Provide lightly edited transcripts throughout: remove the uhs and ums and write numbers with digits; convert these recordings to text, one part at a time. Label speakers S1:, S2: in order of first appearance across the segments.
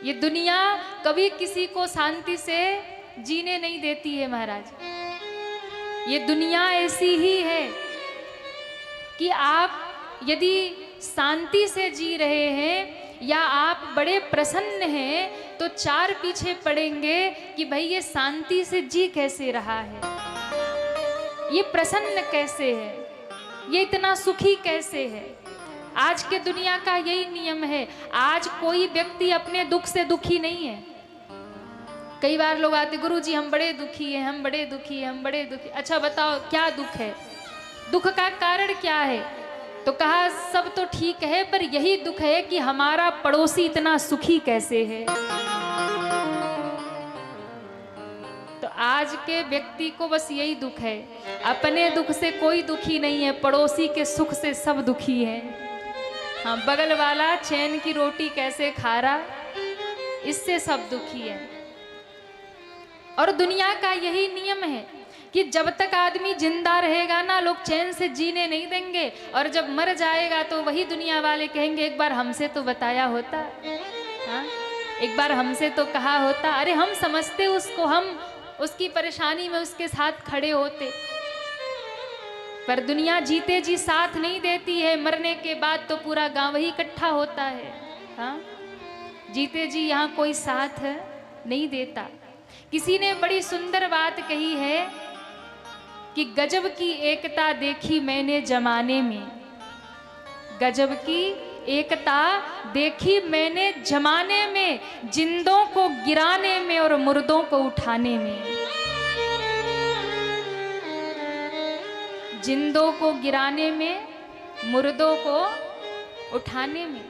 S1: ये दुनिया कभी किसी को शांति से जीने नहीं देती है महाराज। ये दुनिया ऐसी ही है कि आप यदि शांति से जी रहे हैं या आप बड़े प्रसन्न हैं तो चार पीछे पड़ेंगे कि भाई ये शांति से जी कैसे रहा है, ये प्रसन्न कैसे है, ये इतना सुखी कैसे है। आज के दुनिया का यही नियम है। आज कोई व्यक्ति अपने दुख से दुखी नहीं है। कई बार लोग आते, गुरुजी हम बड़े दुखी हैं, हम बड़े दुखी हैं, हम बड़े दुखी। अच्छा बताओ क्या दुख है, दुख का कारण क्या है? तो कहा सब तो ठीक है पर यही दुख है कि हमारा पड़ोसी इतना सुखी कैसे है। तो आज के व्यक्ति को बस यही दुख है, अपने दुख से कोई दुखी नहीं है, पड़ोसी के सुख से सब दुखी है। हाँ, बगल वाला चैन की रोटी कैसे खा रहा, इससे सब दुखी है। और दुनिया का यही नियम है कि जब तक आदमी जिंदा रहेगा ना, लोग चैन से जीने नहीं देंगे, और जब मर जाएगा तो वही दुनिया वाले कहेंगे एक बार हमसे तो बताया होता, हाँ एक बार हमसे तो कहा होता, अरे हम समझते उसको, हम उसकी परेशानी में उसके साथ खड़े होते। पर दुनिया जीते जी साथ नहीं देती है, मरने के बाद तो पूरा गांव ही इकट्ठा होता है। हाँ, जीते जी यहाँ कोई साथ नहीं देता। किसी ने बड़ी सुंदर बात कही है कि गजब की एकता देखी मैंने जमाने में, गजब की एकता देखी मैंने जमाने में, जिंदों को गिराने में और मुर्दों को उठाने में। जिंदों को गिराने में, मुर्दों को उठाने में।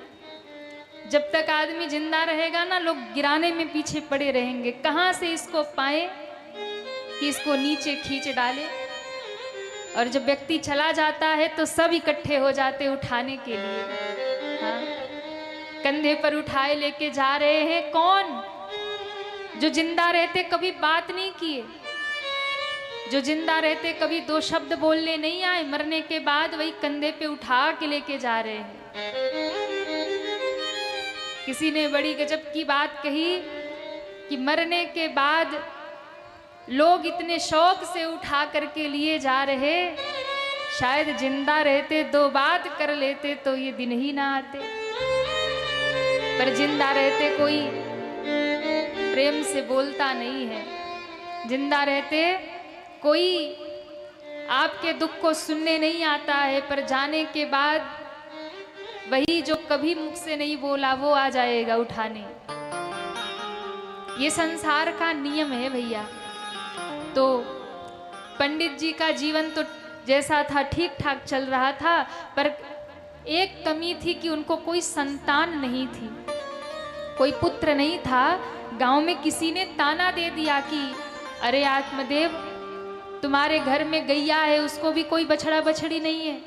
S1: जब तक आदमी जिंदा रहेगा ना, लोग गिराने में पीछे पड़े रहेंगे, कहाँ से इसको पाए कि इसको नीचे खींच डाले। और जब व्यक्ति चला जाता है तो सब इकट्ठे हो जाते उठाने के लिए। हाँ, कंधे पर उठाए लेके जा रहे हैं कौन? जो जिंदा रहते कभी बात नहीं किए, जो जिंदा रहते कभी दो शब्द बोलने नहीं आए, मरने के बाद वही कंधे पे उठा के लेके जा रहे हैं। किसी ने बड़ी गजब की बात कही कि मरने के बाद लोग इतने शौक से उठा करके लिए जा रहे, शायद जिंदा रहते दो बात कर लेते तो ये दिन ही ना आते। पर जिंदा रहते कोई प्रेम से बोलता नहीं है, जिंदा रहते कोई आपके दुख को सुनने नहीं आता है, पर जाने के बाद वही जो कभी मुख से नहीं बोला वो आ जाएगा उठाने। ये संसार का नियम है भैया। तो पंडित जी का जीवन तो जैसा था ठीक ठाक चल रहा था, पर एक कमी थी कि उनको कोई संतान नहीं थी, कोई पुत्र नहीं था। गांव में किसी ने ताना दे दिया कि अरे आत्मदेव, तुम्हारे घर में गैया है, उसको भी कोई बछड़ा बछड़ी नहीं है।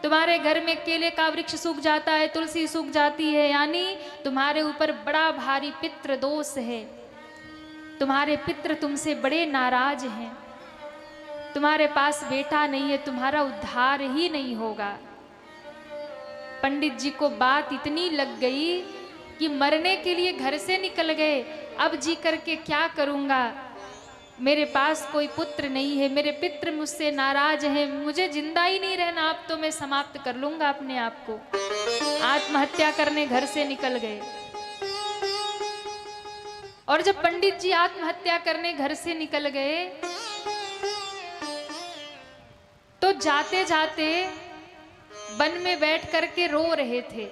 S1: तुम्हारे घर में केले का वृक्ष सूख जाता है, तुलसी सूख जाती है, यानी तुम्हारे ऊपर बड़ा भारी पितृ दोष है। तुम्हारे पितृ तुमसे बड़े नाराज हैं, तुम्हारे पास बेटा नहीं है, तुम्हारा उद्धार ही नहीं होगा। पंडित जी को बात इतनी लग गई कि मरने के लिए घर से निकल गए। अब जी करके क्या करूँगा, मेरे पास कोई पुत्र नहीं है, मेरे पितृ मुझसे नाराज हैं, मुझे जिंदा ही नहीं रहना, अब तो मैं समाप्त कर लूँगा अपने आप को। आत्महत्या करने घर से निकल गए। और जब पंडित जी आत्महत्या करने घर से निकल गए तो जाते जाते वन में बैठ करके रो रहे थे।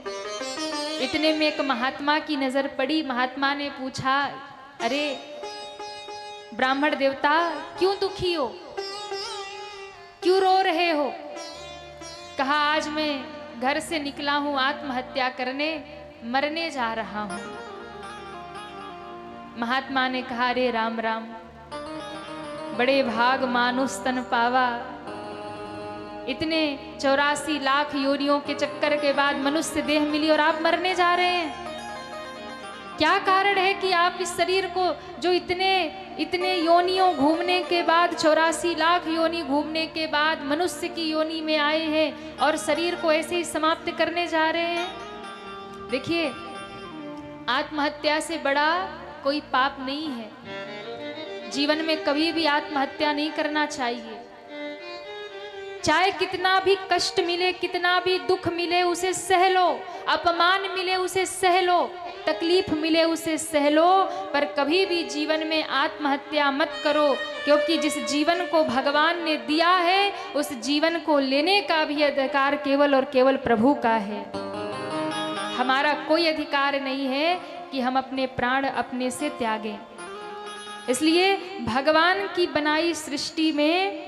S1: इतने में एक महात्मा की नजर पड़ी। महात्मा ने पूछा, अरे ब्राह्मण देवता क्यों दुखी हो, क्यों रो रहे हो? कहा आज मैं घर से निकला हूं आत्महत्या करने, मरने जा रहा हूं। महात्मा ने कहा, अरे राम राम, बड़े भाग मानुष तन पावा। इतने 84 लाख योनियों के चक्कर के बाद मनुष्य देह मिली और आप मरने जा रहे हैं। क्या कारण है कि आप इस शरीर को जो इतने योनियों घूमने के बाद, 84 लाख योनि घूमने के बाद मनुष्य की योनि में आए हैं और शरीर को ऐसे ही समाप्त करने जा रहे हैं? देखिए, आत्महत्या से बड़ा कोई पाप नहीं है। जीवन में कभी भी आत्महत्या नहीं करना चाहिए। चाहे कितना भी कष्ट मिले, कितना भी दुख मिले, उसे सह लो। अपमान मिले उसे सह लो, तकलीफ मिले उसे सह लो, पर कभी भी जीवन में आत्महत्या मत करो, क्योंकि जिस जीवन को भगवान ने दिया है उस जीवन को लेने का भी अधिकार केवल और केवल प्रभु का है। हमारा कोई अधिकार नहीं है कि हम अपने प्राण अपने से त्यागें। इसलिए भगवान की बनाई सृष्टि में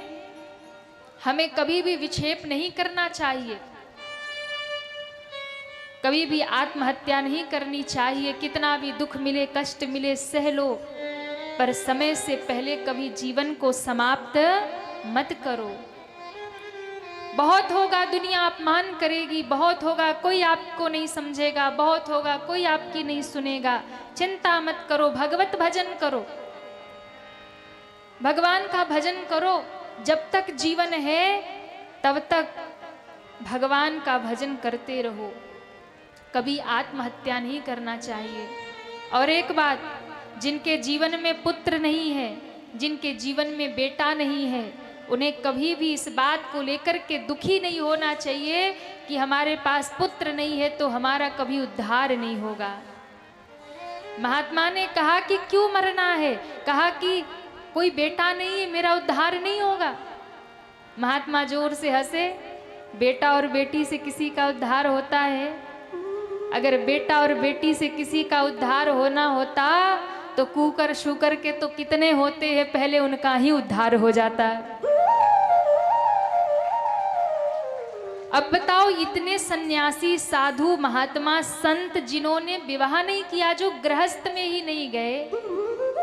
S1: हमें कभी भी विक्षेप नहीं करना चाहिए, कभी भी आत्महत्या नहीं करनी चाहिए। कितना भी दुख मिले, कष्ट मिले, सह लो, पर समय से पहले कभी जीवन को समाप्त मत करो। बहुत होगा, दुनिया अपमान करेगी, बहुत होगा, कोई आपको नहीं समझेगा, बहुत होगा, कोई आपकी नहीं सुनेगा। चिंता मत करो, भगवत भजन करो, भगवान का भजन करो। जब तक जीवन है तब तक भगवान का भजन करते रहो, कभी आत्महत्या नहीं करना चाहिए। और एक बात, जिनके जीवन में पुत्र नहीं है, जिनके जीवन में बेटा नहीं है, उन्हें कभी भी इस बात को लेकर के दुखी नहीं होना चाहिए कि हमारे पास पुत्र नहीं है तो हमारा कभी उद्धार नहीं होगा। महात्मा ने कहा कि क्यों मरना है? कहा कि कोई बेटा नहीं है, मेरा उद्धार नहीं होगा। महात्मा जोर से हंसे। बेटा और बेटी से किसी का उद्धार होता है? अगर बेटा और बेटी से किसी का उद्धार होना होता तो कुकर शुकर के तो कितने होते हैं, पहले उनका ही उद्धार हो जाता। अब बताओ, इतने सन्यासी, साधु, महात्मा, संत जिन्होंने विवाह नहीं किया, जो गृहस्थ में ही नहीं गए,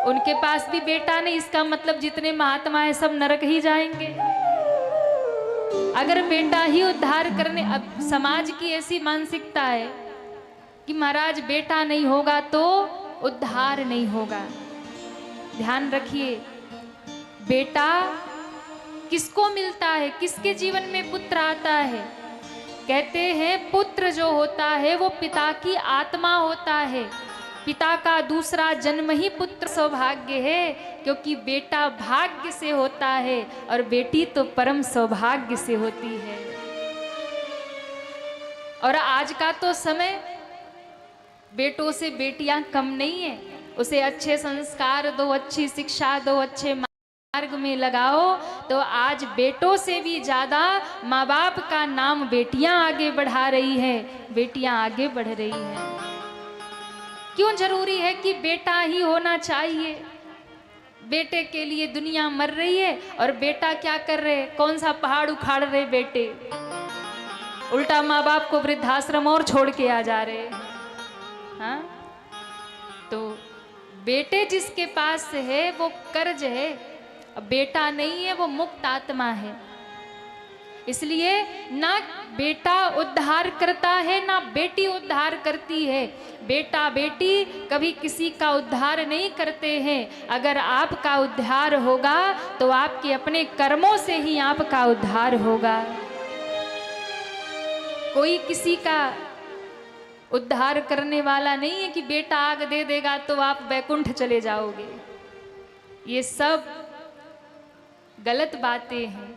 S1: उनके पास भी बेटा नहीं। इसका मतलब जितने महात्मा है सब नरक ही जाएंगे। अगर बेटा ही उद्धार करने, अब समाज की ऐसी मानसिकता है कि महाराज बेटा नहीं होगा तो उद्धार नहीं होगा। ध्यान रखिए, बेटा किसको मिलता है, किसके जीवन में पुत्र आता है? कहते हैं पुत्र जो होता है वो पिता की आत्मा होता है। पिता का दूसरा जन्म ही पुत्र सौभाग्य है, क्योंकि बेटा भाग्य से होता है और बेटी तो परम सौभाग्य से होती है। और आज का तो समय, बेटों से बेटियां कम नहीं है। उसे अच्छे संस्कार दो, अच्छी शिक्षा दो, अच्छे मार्ग में लगाओ, तो आज बेटों से भी ज्यादा माँ बाप का नाम बेटियां आगे बढ़ा रही है, बेटियां आगे बढ़ रही हैं। क्यों जरूरी है कि बेटा ही होना चाहिए? बेटे के लिए दुनिया मर रही है और बेटा क्या कर रहे? कौन सा पहाड़ उखाड़ रहे बेटे? उल्टा माँ बाप को वृद्धाश्रम और छोड़ के आ जा रहे। हाँ, तो बेटे जिसके पास है वो कर्ज है, बेटा नहीं है वो मुक्त आत्मा है। इसलिए ना बेटा उद्धार करता है ना बेटी उद्धार करती है। बेटा बेटी कभी किसी का उद्धार नहीं करते हैं। अगर आपका उद्धार होगा तो आपके अपने कर्मों से ही आपका उद्धार होगा। कोई किसी का उद्धार करने वाला नहीं है कि बेटा आग दे देगा तो आप वैकुंठ चले जाओगे। ये सब गलत बातें हैं।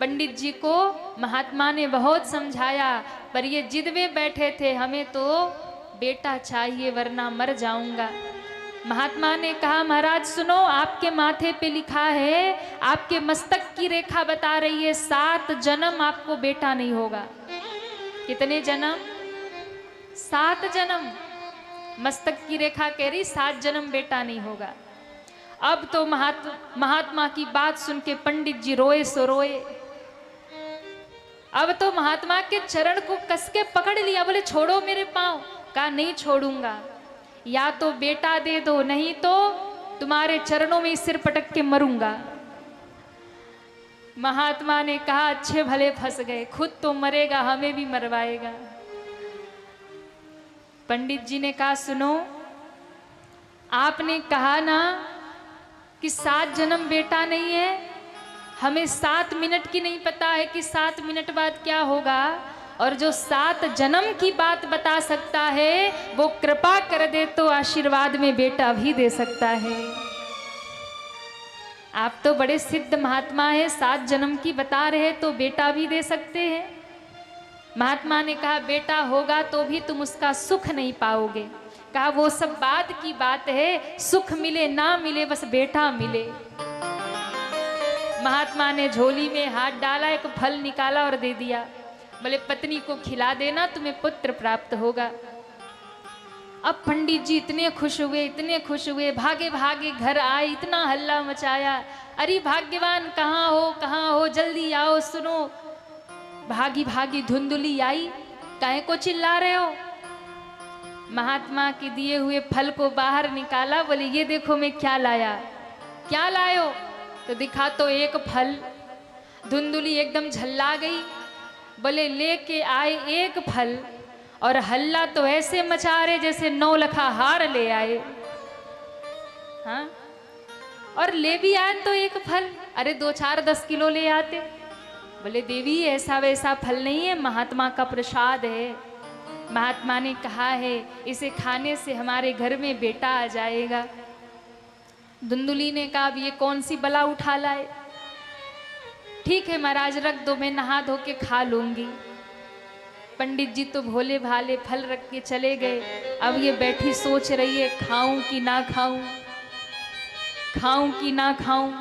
S1: पंडित जी को महात्मा ने बहुत समझाया, पर ये जिद में बैठे थे, हमें तो बेटा चाहिए वरना मर जाऊंगा। महात्मा ने कहा, महाराज सुनो, आपके माथे पे लिखा है, आपके मस्तक की रेखा बता रही है 7 जन्म आपको बेटा नहीं होगा। कितने जन्म? 7 जन्म। मस्तक की रेखा कह रही 7 जन्म बेटा नहीं होगा। अब तो महात्मा की बात सुन के पंडित जी रोए सो रोए। अब तो महात्मा के चरण को कस के पकड़ लिया, बोले छोड़ो मेरे पांव। कहा नहीं छोड़ूंगा, या तो बेटा दे दो, नहीं तो तुम्हारे चरणों में सिर पटक के मरूंगा। महात्मा ने कहा अच्छे भले फंस गए, खुद तो मरेगा हमें भी मरवाएगा। पंडित जी ने कहा सुनो, आपने कहा ना कि 7 जन्म बेटा नहीं है, हमें 7 मिनट की नहीं पता है कि 7 मिनट बाद क्या होगा। और जो 7 जन्म की बात बता सकता है वो कृपा कर दे तो आशीर्वाद में बेटा भी दे सकता है। आप तो बड़े सिद्ध महात्मा हैं, 7 जन्म की बता रहे तो बेटा भी दे सकते हैं। महात्मा ने कहा बेटा होगा तो भी तुम उसका सुख नहीं पाओगे। कहा वो सब बाद की बात है, सुख मिले ना मिले बस बेटा मिले। महात्मा ने झोली में हाथ डाला, एक फल निकाला और दे दिया। बोले पत्नी को खिला देना, तुम्हें पुत्र प्राप्त होगा। अब पंडित जी इतने खुश हुए, भागे भागे घर आए, इतना हल्ला मचाया, अरे भाग्यवान कहाँ हो जल्दी आओ सुनो। भागी भागी धुंधली आई, काहे को चिल्ला रहे हो। महात्मा के दिए हुए फल को बाहर निकाला, बोले ये देखो मैं क्या लाया। क्या लायो? तो दिखा तो एक फल। धुंधली एकदम झल्ला गई, बोले लेके आए एक फल और हल्ला तो ऐसे मचा रहे जैसे 9 लखा हार ले आए। हाँ, और ले भी आए तो एक फल, अरे 2-4-10 किलो ले आते। बोले देवी ऐसा वैसा फल नहीं है, महात्मा का प्रसाद है। महात्मा ने कहा है इसे खाने से हमारे घर में बेटा आ जाएगा। धुंधली ने कहा अब ये कौन सी बला उठा लाए। ठीक है महाराज रख दो, मैं नहा धो के खा लूंगी। पंडित जी तो भोले भाले फल रख के चले गए। अब ये बैठी सोच रही है खाऊं कि ना खाऊं, खाऊं कि ना खाऊं।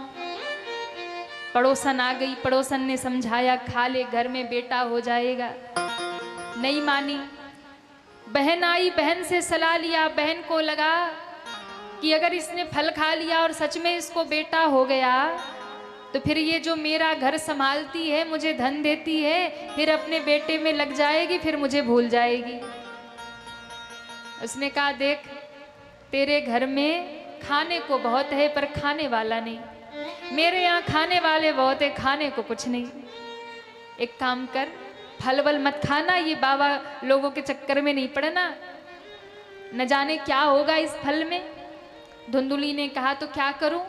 S1: पड़ोसन आ गई, पड़ोसन ने समझाया खा ले, घर में बेटा हो जाएगा। नहीं मानी। बहन आई, बहन से सलाह लिया। बहन को लगा कि अगर इसने फल खा लिया और सच में इसको बेटा हो गया तो फिर ये जो मेरा घर संभालती है, मुझे धन देती है, फिर अपने बेटे में लग जाएगी, फिर मुझे भूल जाएगी। उसने कहा देख तेरे घर में खाने को बहुत है पर खाने वाला नहीं, मेरे यहाँ खाने वाले बहुत है, खाने को कुछ नहीं। एक काम कर, फल वल मत खाना, ये बाबा लोगों के चक्कर में नहीं पड़ना, न जाने क्या होगा इस फल में। धुंधली ने कहा तो क्या करूं?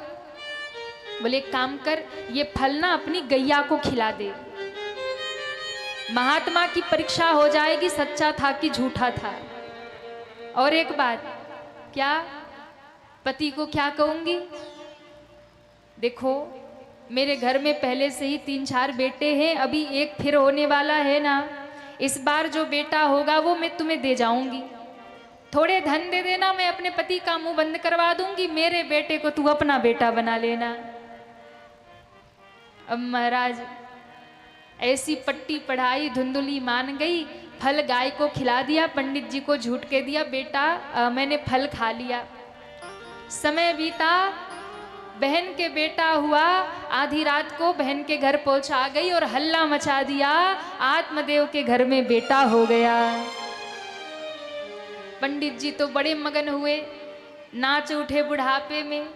S1: बोले एक काम कर, ये फल ना अपनी गैया को खिला दे, महात्मा की परीक्षा हो जाएगी सच्चा था कि झूठा था। और एक बात, क्या पति को क्या कहूंगी? देखो मेरे घर में पहले से ही 3-4 बेटे हैं, अभी एक फिर होने वाला है ना, इस बार जो बेटा होगा वो मैं तुम्हें दे जाऊंगी, थोड़े धन दे देना, मैं अपने पति का मुंह बंद करवा दूंगी, मेरे बेटे को तू अपना बेटा बना लेना। अब महाराज ऐसी पट्टी पढ़ाई, धुंधली मान गई, फल गाय को खिला दिया, पंडित जी को झूठ के दिया बेटा मैंने फल खा लिया। समय बीता, बहन के बेटा हुआ, आधी रात को बहन के घर पहुंचा गई और हल्ला मचा दिया, आत्मदेव के घर में बेटा हो गया। पंडित जी तो बड़े मगन हुए, नाच उठे बुढ़ापे में,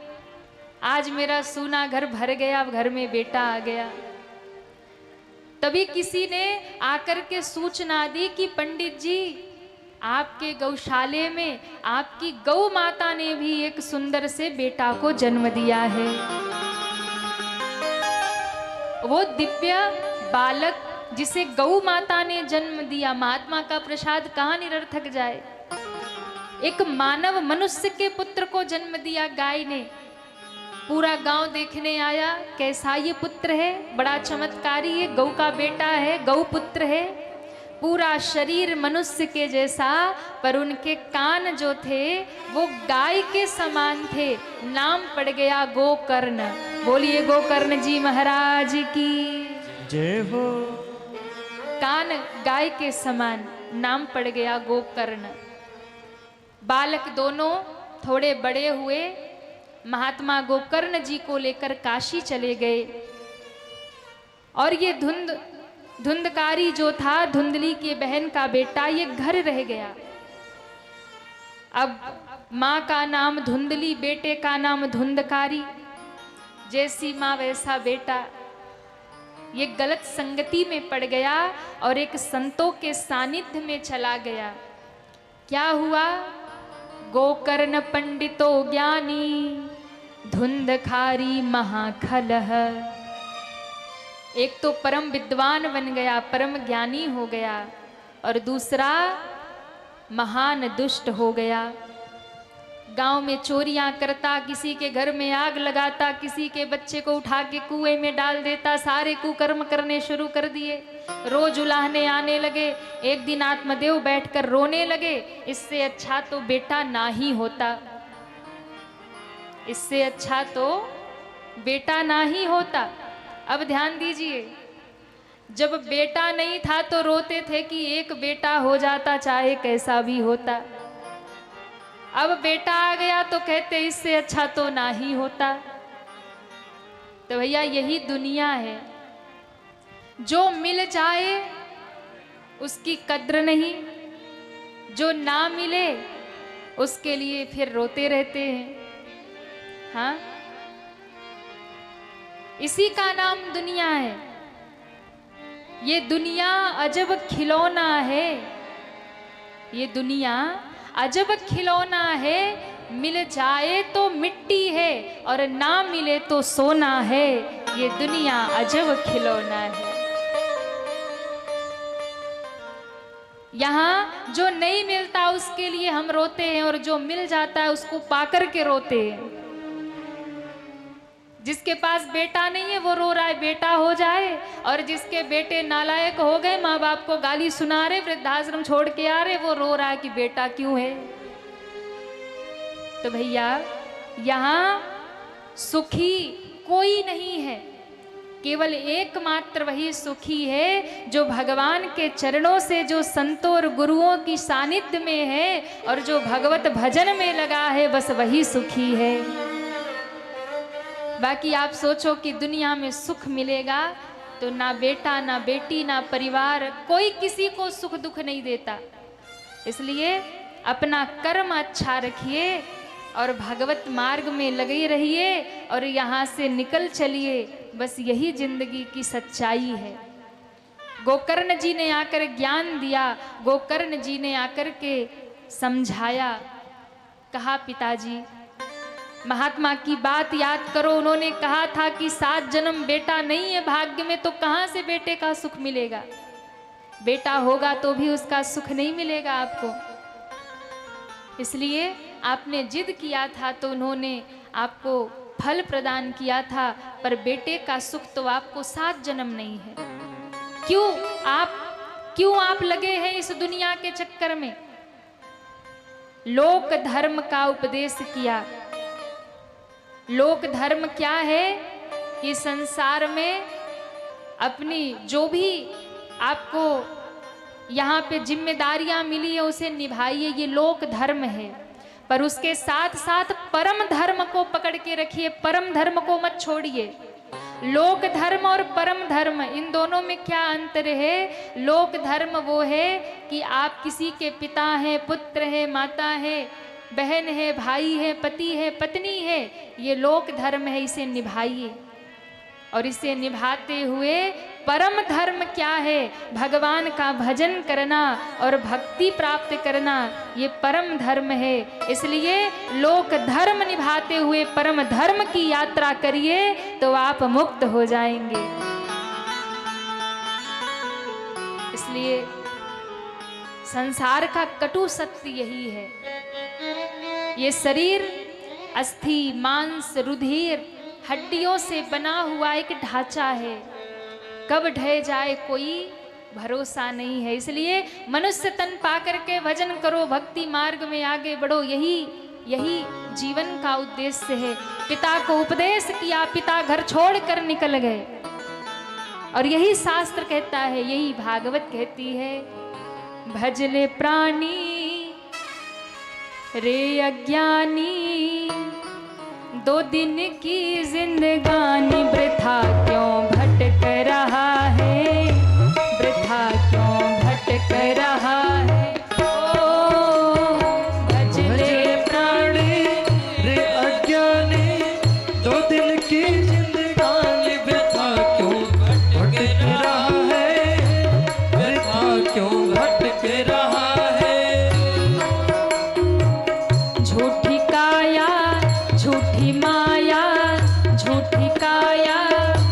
S1: आज मेरा सूना घर भर गया, घर में बेटा आ गया। तभी किसी ने आकर के सूचना दी कि पंडित जी आपके गौशाले में आपकी गौ माता ने भी एक सुंदर से बेटा को जन्म दिया है। वो दिव्य बालक जिसे गौ माता ने जन्म दिया, महात्मा का प्रसाद कहाँ निरर्थक जाए। एक मानव मनुष्य के पुत्र को जन्म दिया गाय ने। पूरा गांव देखने आया, कैसा ये पुत्र है, बड़ा चमत्कारी, ये गौ का बेटा है, गौ पुत्र है। पूरा शरीर मनुष्य के जैसा, पर उनके कान जो थे वो गाय के समान थे। नाम पड़ गया गोकर्ण। बोलिए गोकर्ण जी महाराज की
S2: जय हो।
S1: कान गाय के समान, नाम पड़ गया गोकर्ण। बालक दोनों थोड़े बड़े हुए, महात्मा गोकर्ण जी को लेकर काशी चले गए। और ये धुंधकारी जो था, धुंधली की बहन का बेटा, ये घर रह गया। अब माँ का नाम धुंधली, बेटे का नाम धुंधकारी, जैसी माँ वैसा बेटा। ये गलत संगति में पड़ गया और एक संतों के सानिध्य में चला गया। क्या हुआ? गोकर्ण पंडितो ज्ञानी, धुंधकारी महाखलह। एक तो परम विद्वान बन गया, परम ज्ञानी हो गया, और दूसरा महान दुष्ट हो गया। गांव में चोरियां करता, किसी के घर में आग लगाता, किसी के बच्चे को उठा के कुएं में डाल देता, सारे कुकर्म करने शुरू कर दिए। रोज उलाहने आने लगे। एक दिन आत्मदेव बैठकर रोने लगे, इससे अच्छा तो बेटा ना ही होता, इससे अच्छा तो बेटा ना ही होता। अब ध्यान दीजिए, जब बेटा नहीं था तो रोते थे कि एक बेटा हो जाता चाहे कैसा भी होता। अब बेटा आ गया तो कहते इससे अच्छा तो ना ही होता। तो भैया यही दुनिया है, जो मिल जाए उसकी कद्र नहीं, जो ना मिले उसके लिए फिर रोते रहते हैं। हाँ, इसी का नाम दुनिया है। ये दुनिया अजब खिलौना है, ये दुनिया अजब खिलौना है। मिल जाए तो मिट्टी है और ना मिले तो सोना है। ये दुनिया अजब खिलौना है। यहाँ जो नहीं मिलता उसके लिए हम रोते हैं और जो मिल जाता है उसको पाकर के रोते हैं। जिसके पास बेटा नहीं है वो रो रहा है बेटा हो जाए, और जिसके बेटे नालायक हो गए, माँ बाप को गाली सुना रहे, वृद्धाश्रम छोड़ के आ रहे, वो रो रहा है कि बेटा क्यों है। तो भैया यहाँ सुखी कोई नहीं है, केवल एकमात्र वही सुखी है जो भगवान के चरणों से, जो संतों और गुरुओं की सानिध्य में है और जो भगवत भजन में लगा है, बस वही सुखी है। बाकी आप सोचो कि दुनिया में सुख मिलेगा तो ना बेटा ना बेटी ना परिवार, कोई किसी को सुख दुख नहीं देता। इसलिए अपना कर्म अच्छा रखिए और भगवत मार्ग में लगे रहिए और यहाँ से निकल चलिए। बस यही जिंदगी की सच्चाई है। गोकर्ण जी ने आकर ज्ञान दिया, गोकर्ण जी ने आकर के समझाया। कहा पिताजी महात्मा की बात याद करो, उन्होंने कहा था कि 7 जन्म बेटा नहीं है भाग्य में, तो कहाँ से बेटे का सुख मिलेगा। बेटा होगा तो भी उसका सुख नहीं मिलेगा आपको। इसलिए आपने जिद किया था तो उन्होंने आपको फल प्रदान किया था, पर बेटे का सुख तो आपको 7 जन्म नहीं है। क्यों आप लगे हैं इस दुनिया के चक्कर में। लोक धर्म का उपदेश किया। लोक धर्म क्या है कि संसार में अपनी जो भी आपको यहाँ पे जिम्मेदारियां मिली है उसे निभाइए, ये लोक धर्म है। पर उसके साथ साथ परम धर्म को पकड़ के रखिए, परम धर्म को मत छोड़िए। लोक धर्म और परम धर्म, इन दोनों में क्या अंतर है। लोक धर्म वो है कि आप किसी के पिता हैं, पुत्र है, माता है, बहन है, भाई है, पति है, पत्नी है, ये लोक धर्म है, इसे निभाइए। और इसे निभाते हुए परम धर्म क्या है, भगवान का भजन करना और भक्ति प्राप्त करना, ये परम धर्म है। इसलिए लोक धर्म निभाते हुए परम धर्म की यात्रा करिए तो आप मुक्त हो जाएंगे। इसलिए संसार का कटु सत्य यही है। ये शरीर अस्थि मांस रुधिर हड्डियों से बना हुआ एक ढांचा है, कब ढह जाए कोई भरोसा नहीं है। इसलिए मनुष्य तन पाकर के भजन करो, भक्ति मार्ग में आगे बढ़ो, यही जीवन का उद्देश्य है। पिता को उपदेश किया, पिता घर छोड़कर निकल गए, और यही शास्त्र कहता है, यही भागवत कहती है, भजले प्राणी रे अज्ञानी, 2 दिन की जिंदगानी वृथा क्यों भटक रहा है, वृथा क्यों भटक रहा है। ओ भजले प्राणी
S2: रे अज्ञानी, 2 दिन की जिंदगानी वृथा क्यों भटक रहा है, वृथा क्यों भटक रहा है।
S1: झूठी काया झूठी माया, झूठी काया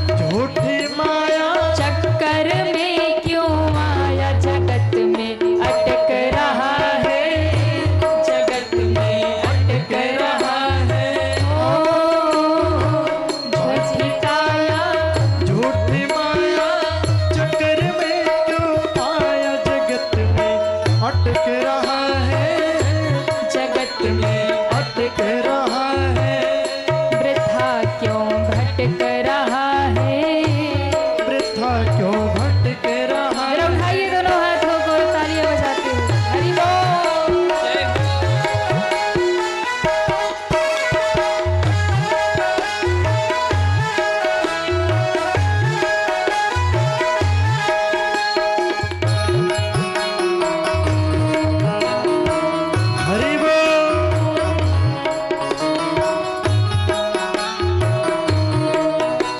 S2: झूठी माया
S1: चक्कर में क्यों आया, जगत में
S2: व्यर्थ में अटक रहा है,
S1: वृथा क्यों भटक रहा है।
S2: वृथा क्यों भटक रहा
S1: जरा
S2: है।
S1: उठाइए दोनों हाथों को और तालियां बजाते हुए हरि बोल।
S2: हरि बोल।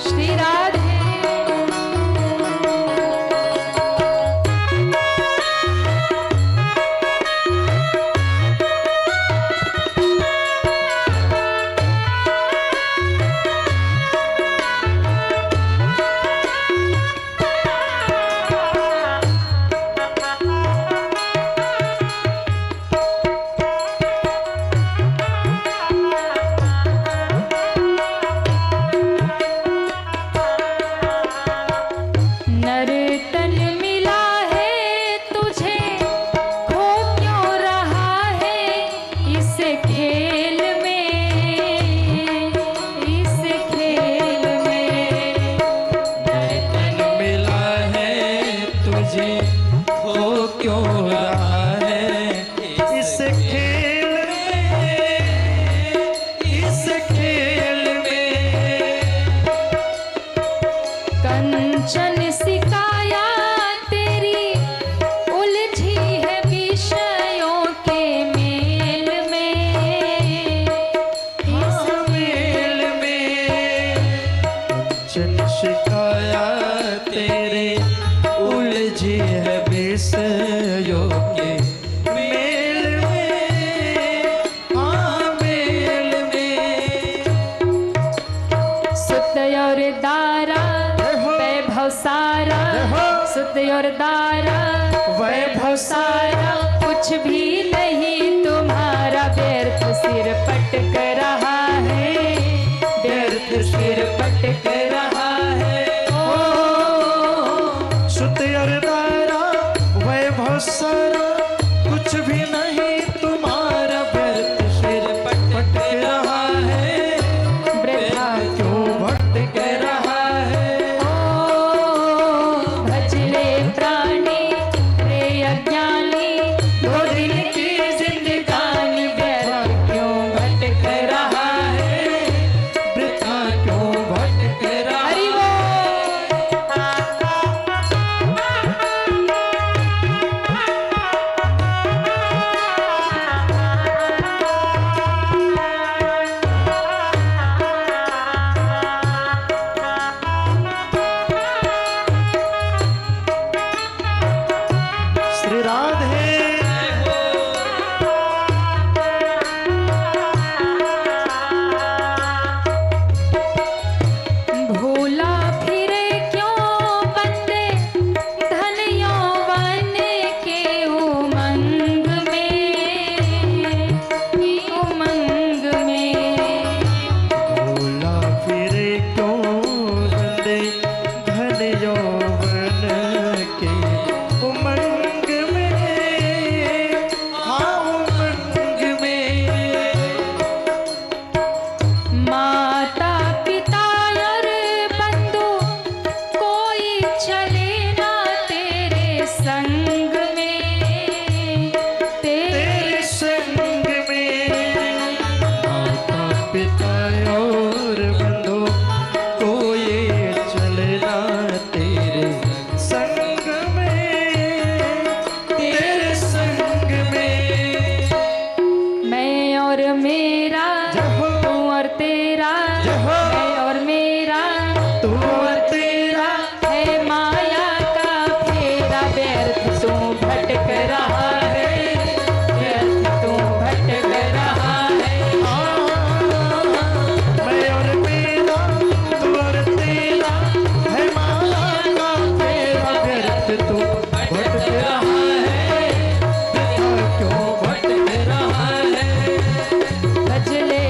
S1: श्री राधे। नर्तन मिला है तुझे, खो क्यों रहा है इस खेल में, इस खेल में।
S2: नर्तन मिला है तुझे, खो क्यों रहा है इस खेल में, इस खेल में।
S1: कंचन सिकाया तेरी उलझी है विषयों के मेल में,
S2: इस मेल में चन शिकाया तेरे उलझी है विषयों के मेल में, हाँ मेल में।
S1: सुत और दारा वैभव सारा, सुत और दारा वैभव सारा, कुछ भी नहीं तुम्हारा व्यर्थ सिर पटक रहा है, व्यर्थ सिर पटक रहा है। ओ
S2: सुत और दारा वैभव सारा, कुछ भी नहीं तुम्हारा व्यर्थ सिर पटक रहा है,
S1: वृथा
S2: क्यों भटक रहा है।
S1: भजले प्राणी रे अज्ञानी, दो दिन की जिंदगानी व्यर्थ क्यों भटक रहा है।
S2: वृथा क्यों भटक रहा
S1: हरि
S2: है। श्री राधे।
S1: भूला फिरे क्यों बंदे धन यौवन के उमंग में, उमंग में।
S2: भूला फिरे क्यों बंदे धन यौवन के उमंग में, हाँ उमंग में।
S1: माता पिता और बंधु कोई चले ना तेरे संग में,
S2: तेरे संग में। माता पिता और बंधु कोई चलना तेरे संग में, तेरे संग में।
S1: मैं और मेरा
S2: जहो
S1: तू और तेरा,
S2: जहो
S1: मैं और मेरा
S2: तू और तेरा,
S1: है माया का फेरा, व्यर्थ तू भटक रहा है, व्यर्थ तू भटक रहा है।
S2: मैं और मेरा तू और तेरा, है माया का फेरा, व्यर्थ तू भटक रहा है, वृथा क्यों भटक रहा है।
S1: भजले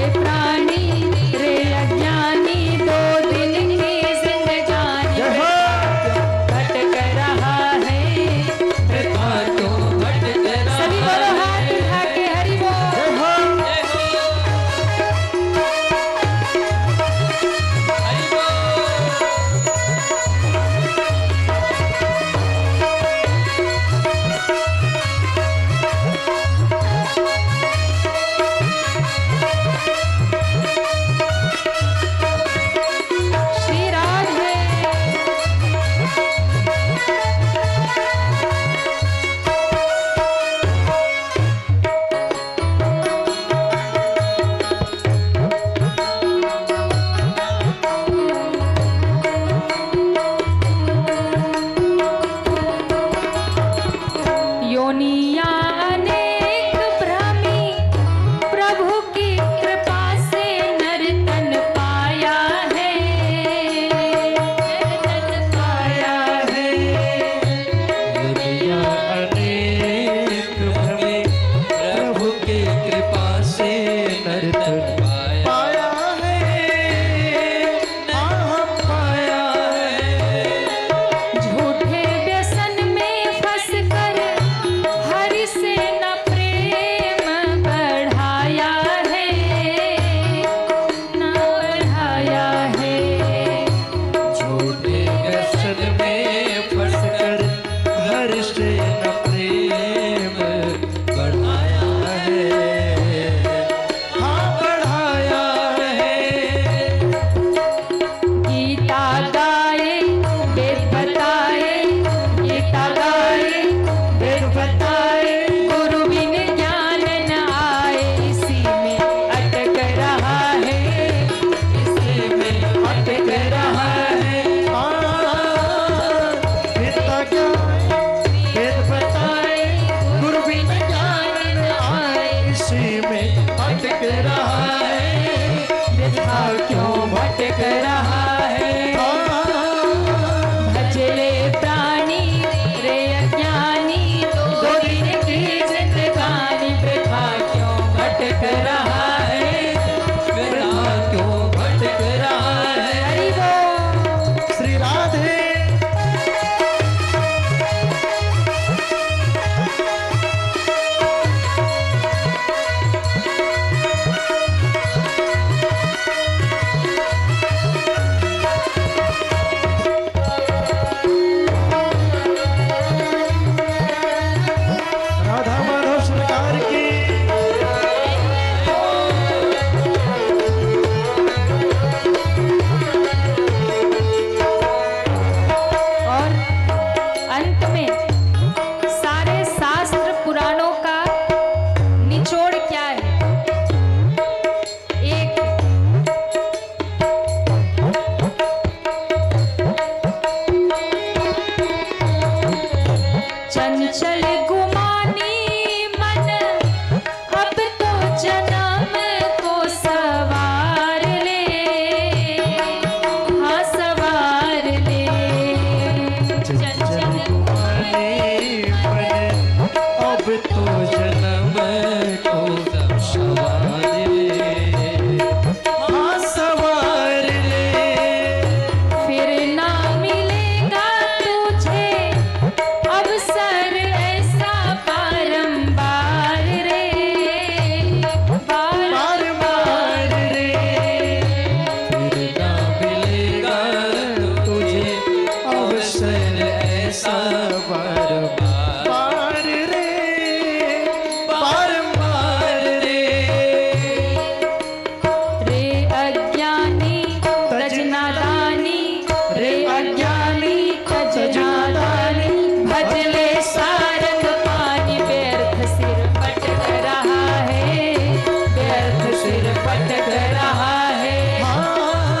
S1: भटक रहा है।
S2: हाँ,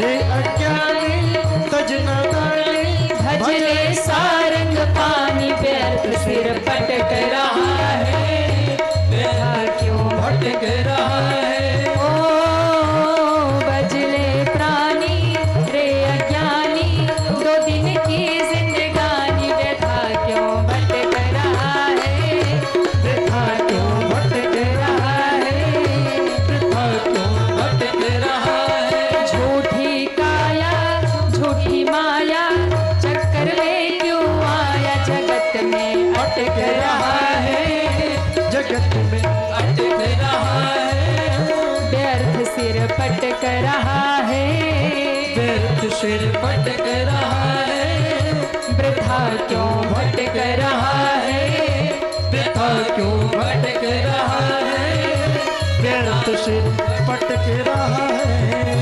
S2: रे अज्ञानी तज नादानी
S1: भजले सारंग पानी व्यर्थ सिर पटक रहा है। व्यथा क्यों
S2: भटक रहा है।
S1: ओ बजले प्राणी रे अज्ञानी, 2 दिन की जिंदगानी व्यथा क्यों भटक रहा है।
S2: वृथा क्यों भटक रहा है। वृथा क्यों भटक रहा है।
S1: झूठी काया झूठी माया चक्कर में क्यों आया, जगत में अटक रहा है।
S2: जगत में अटक रहा है।
S1: व्यर्थ सिर पटक रहा है।
S2: व्यर्थ सिर पटक रहा है।
S1: वृथा क्यों भटक रहा है।
S2: वृथा क्यों भटक रहा है। व्यर्थ सिर पटक रहा है।